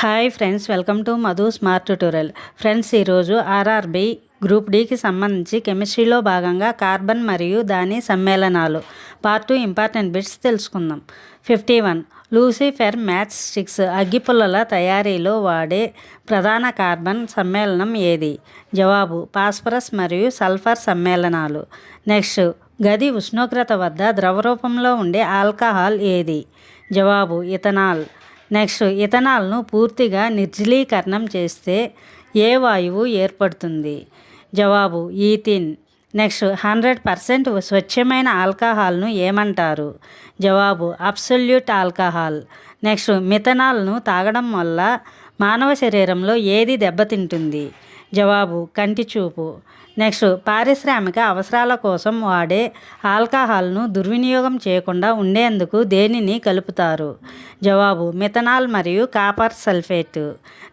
Hi friends, welcome to Madhu smart tutorial. Friends, ఈరోజు RRB group డికి సంబంధించి కెమిస్ట్రీలో భాగంగా కార్బన్ మరియు దాని సమ్మేళనాలు పార్ట్ 2 ఇంపార్టెంట్ బిట్స్ తెలుసుకుందాం. 51. లూసిఫెర్ మ్యాచ్ స్టిక్స్ అగ్గిపుల్లల తయారీలో వాడే ప్రధాన కార్బన్ సమ్మేళనం ఏది? జవాబు ఫాస్ఫరస్ మరియు సల్ఫర్ సమ్మేళనాలు. నెక్స్ట్, గది ఉష్ణోగ్రత వద్ద ద్రవరూపంలో ఉండే ఆల్కహాల్ ఏది? జవాబు ఇథనాల్. నెక్స్ట్, ఇథనాల్ను పూర్తిగా నిర్జలీకరణం చేస్తే ఏ వాయువు ఏర్పడుతుంది? జవాబు ఈథిన్. నెక్స్ట్, 100% స్వచ్ఛమైన ఆల్కహాల్ను ఏమంటారు? జవాబు అబ్సల్యూట్ ఆల్కహాల్. నెక్స్ట్, మిథనాల్ను తాగడం వల్ల మానవ శరీరంలో ఏది దెబ్బతింటుంది? జవాబు కంటి చూపు. నెక్స్ట్, పారిశ్రామిక అవసరాల కోసం వాడే ఆల్కహాల్ను దుర్వినియోగం చేయకుండా ఉండేందుకు దేనిని కలుపుతారు? జవాబు మిథనాల్ మరియు కాపర్ సల్ఫేట్.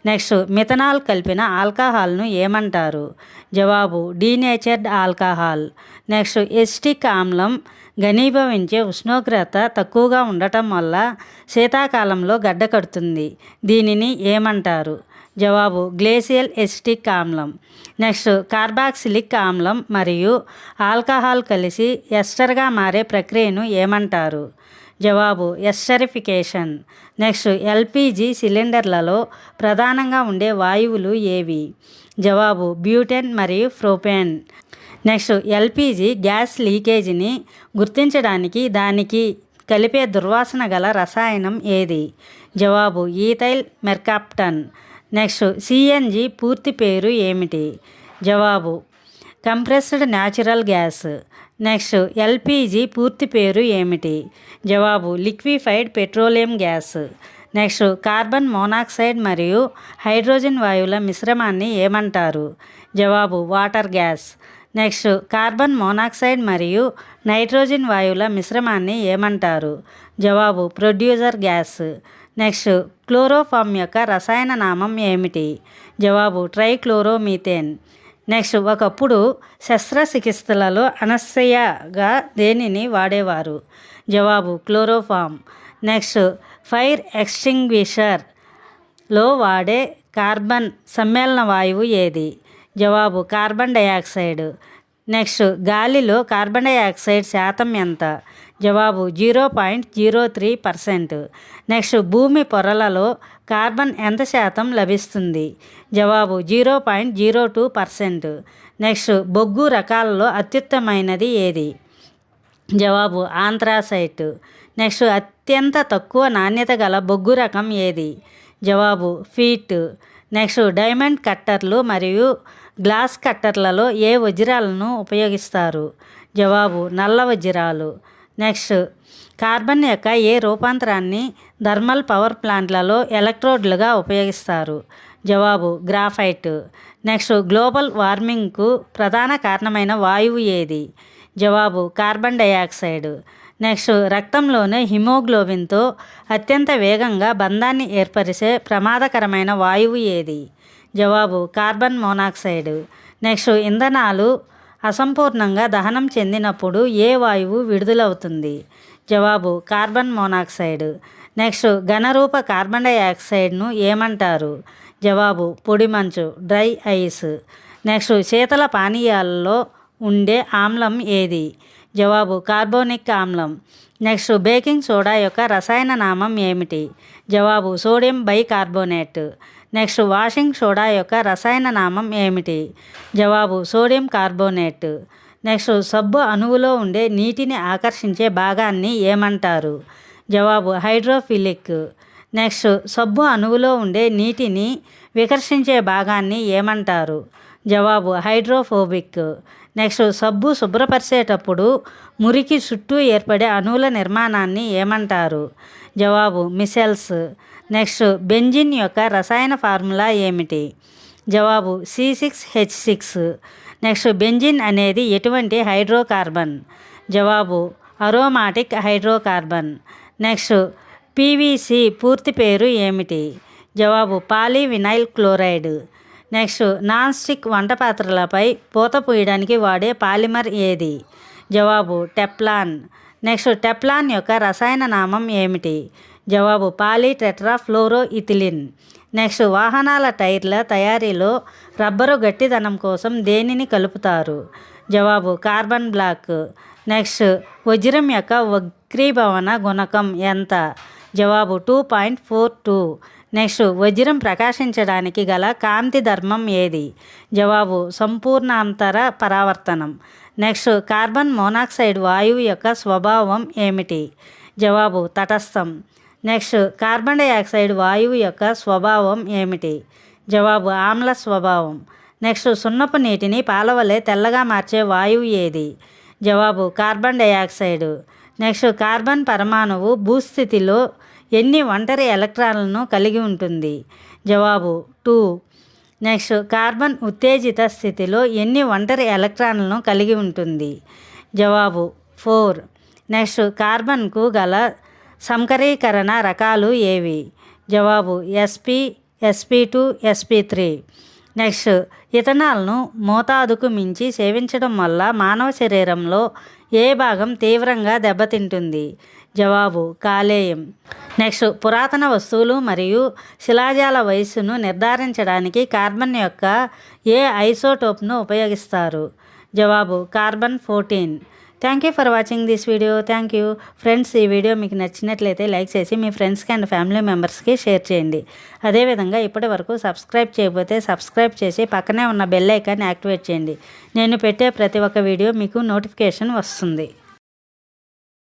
నెక్స్ట్, మిథనాల్ కలిపిన ఆల్కహాల్ను ఏమంటారు? జవాబు డీనేచర్డ్ ఆల్కహాల్. నెక్స్ట్, ఎసిటిక్ ఆమ్లం ఘనీభవించే ఉష్ణోగ్రత తక్కువగా ఉండటం వల్ల శీతాకాలంలో గడ్డకడుతుంది. దీనిని ఏమంటారు? జవాబు గ్లేసియల్ ఎసిటిక్ ఆమ్లం. నెక్స్ట్, కార్బాక్సిలిక్ ఆమ్లం మరియు ఆల్కహాల్ కలిసి ఎస్టర్గా మారే ప్రక్రియను ఏమంటారు? జవాబు ఎస్టరిఫికేషన్. నెక్స్ట్, ఎల్పిజి సిలిండర్లలో ప్రధానంగా ఉండే వాయువులు ఏవి? జవాబు బ్యూటెన్ మరియు ప్రోపేన్. నెక్స్ట్, ఎల్పిజి గ్యాస్ లీకేజీని గుర్తించడానికి దానికి కలిపే దుర్వాసన గల రసాయనం ఏది? జవాబు ఈథైల్ మెర్కాప్టన్. నెక్స్ట్, సిఎన్జి పూర్తి పేరు ఏమిటి? జవాబు compressed natural gas. Next, LPG పూర్తి పేరు ఏమిటి? జవాబు liquefied petroleum gas. Next, carbon monoxide మరియు హైడ్రోజన్ వాయువుల మిశ్రమాన్ని ఏమంటారు? జవాబు water gas. Next, carbon monoxide మరియు నైట్రోజన్ వాయువుల మిశ్రమాన్ని ఏమంటారు? జవాబు ప్రొడ్యూసర్ గ్యాస్. నెక్స్ట్, క్లోరోఫామ్ యొక్క రసాయన నామం ఏమిటి? జవాబు ట్రైక్లోరోమీథేన్. నెక్స్ట్, ఒకప్పుడు శస్త్రచికిత్సలలో అనస్థీసియాగా దేనిని వాడేవారు? జవాబు క్లోరోఫామ్. నెక్స్ట్, ఫైర్ ఎక్స్టింగ్విషర్లో వాడే కార్బన్ సమ్మేళన వాయువు ఏది? జవాబు కార్బన్ డయాక్సైడ్. నెక్స్ట్, గాలిలో కార్బన్ డయాక్సైడ్ శాతం ఎంత? జవాబు 0.03%. నెక్స్ట్, భూమి పొరలలో కార్బన్ ఎంత శాతం లభిస్తుంది? జవాబు 0.02%. నెక్స్ట్, బొగ్గు రకాలలో అత్యుత్తమైనది ఏది? జవాబు ఆంథ్రాసైట్. నెక్స్ట్, అత్యంత తక్కువ నాణ్యత గల బొగ్గు రకం ఏది? జవాబు ఫీట్. నెక్స్ట్, డైమండ్ కట్టర్లు మరియు గ్లాస్ కట్టర్లలో ఏ వజ్రాలను ఉపయోగిస్తారు? జవాబు నల్ల వజ్రాలు. నెక్స్ట్, కార్బన్ యొక్క ఏ రూపాంతరాన్ని థర్మల్ పవర్ ప్లాంట్లలో ఎలక్ట్రోడ్లుగా ఉపయోగిస్తారు? జవాబు గ్రాఫైట్. నెక్స్ట్, గ్లోబల్ వార్మింగ్కు ప్రధాన కారణమైన వాయువు ఏది? జవాబు కార్బన్ డయాక్సైడ్. నెక్స్ట్, రక్తంలోని హిమోగ్లోబిన్తో అత్యంత వేగంగా బంధాన్ని ఏర్పరిచే ప్రమాదకరమైన వాయువు ఏది? జవాబు కార్బన్ మోనాక్సైడ్. నెక్స్ట్, ఇంధనాలు అసంపూర్ణంగా దహనం చెందినప్పుడు ఏ వాయువు విడుదలవుతుంది? జవాబు కార్బన్ మోనాక్సైడ్. నెక్స్ట్, ఘనరూప కార్బన్ డయాక్సైడ్ను ఏమంటారు? జవాబు పొడిమంచు డ్రై ఐస్. నెక్స్ట్, శీతల పానీయాలలో ఉండే ఆమ్లం ఏది? జవాబు కార్బోనిక్ ఆమ్లం. నెక్స్ట్, బేకింగ్ సోడా యొక్క రసాయన నామం ఏమిటి? జవాబు sodium bicarbonate. Next, washing soda యొక్క రసాయన నామం ఏమిటి? జవాబు సోడియం కార్బోనేట్. నెక్స్ట్, సబ్బు అణువులో ఉండే నీటిని ఆకర్షించే భాగాన్ని ఏమంటారు? జవాబు హైడ్రోఫిలిక్. నెక్స్ట్, సబ్బు అణువులో ఉండే నీటిని వికర్షించే భాగాన్ని ఏమంటారు? జవాబు హైడ్రోఫోబిక్. నెక్స్ట్, సబ్బు శుభ్రపరిచేటప్పుడు మురికి చుట్టూ ఏర్పడే అణువుల నిర్మాణాన్ని ఏమంటారు? జవాబు మిసెల్స్. నెక్స్ట్, బెంజిన్ యొక్క రసాయన ఫార్ములా ఏమిటి? జవాబు C6H6. నెక్స్ట్, బెంజిన్ అనేది ఎటువంటి హైడ్రోకార్బన్? జవాబు అరోమాటిక్ హైడ్రోకార్బన్. నెక్స్ట్, PVC పూర్తి పేరు ఏమిటి? జవాబు polyvinyl chloride. Next, non stick వంట పాత్రలపై పూత పూయడానికి వాడే పాలిమర్ ఏది? జవాబు టెఫ్లాన్. నెక్స్ట్, టెఫ్లాన్ యొక్క రసాయన నామం ఏమిటి? జవాబు పాలీటెట్రాఫ్లోరోఇథిలిన్. నెక్స్ట్ వాహనాల టైర్ల తయారీలో రబ్బరు గట్టిదనం కోసం దేనిని కలుపుతారు? జవాబు కార్బన్ బ్లాక్. నెక్స్ట్ వజ్రం యొక్క వక్రీభవన గుణకం ఎంత? జవాబు 2.42. నెక్స్ట్ వజ్రం ప్రకాశించడానికి గల కాంతి ధర్మం ఏది? జవాబు సంపూర్ణాంతర పరావర్తనం. నెక్స్ట్ కార్బన్ మోనాక్సైడ్ వాయువు యొక్క స్వభావం ఏమిటి? జవాబు తటస్థం. నెక్స్ట్ కార్బన్ డైఆక్సైడ్ వాయువు యొక్క స్వభావం ఏమిటి? జవాబు ఆమ్ల స్వభావం. నెక్స్ట్ సున్నపు నీటిని పాలవలే తెల్లగా మార్చే వాయువు ఏది? జవాబు కార్బన్ డైఆక్సైడ్. నెక్స్ట్ కార్బన్ పరమాణువు భూస్థితిలో ఎన్ని ఒంటరి ఎలక్ట్రాన్లను కలిగి ఉంటుంది? జవాబు 2. నెక్స్ట్ కార్బన్ ఉత్తేజిత స్థితిలో ఎన్ని ఒంటరి ఎలక్ట్రాన్లను కలిగి ఉంటుంది? జవాబు 4. నెక్స్ట్ కార్బన్కు గల సంకరీకరణ రకాలు ఏవి? జవాబు sp, sp2, sp3. నెక్స్ట్ ఇథనాల్ను మోతాదుకు మించి సేవించడం వల్ల మానవ శరీరంలో ఏ భాగం తీవ్రంగా దెబ్బతింటుంది? జవాబు కాలేయం. నెక్స్ట్ పురాతన వస్తువులు మరియు శిలాజాల వయస్సును నిర్ధారించడానికి కార్బన్ యొక్క ఏ ఐసోటోప్ను ఉపయోగిస్తారు? జవాబు carbon 14. Thank you for watching this video. Thank you friends. ఈ వీడియో మీకు నచ్చినట్లయితే లైక్ చేసి మీ ఫ్రెండ్స్కి అండ్ ఫ్యామిలీ మెంబర్స్కి షేర్ చేయండి. అదేవిధంగా ఇప్పటి వరకు సబ్స్క్రైబ్ చేయకపోతే సబ్స్క్రైబ్ చేసి పక్కనే ఉన్న బెల్ ఐకాన్ యాక్టివేట్ చేయండి. నేను పెట్టే ప్రతి ఒక్క వీడియో మీకు నోటిఫికేషన్ వస్తుంది.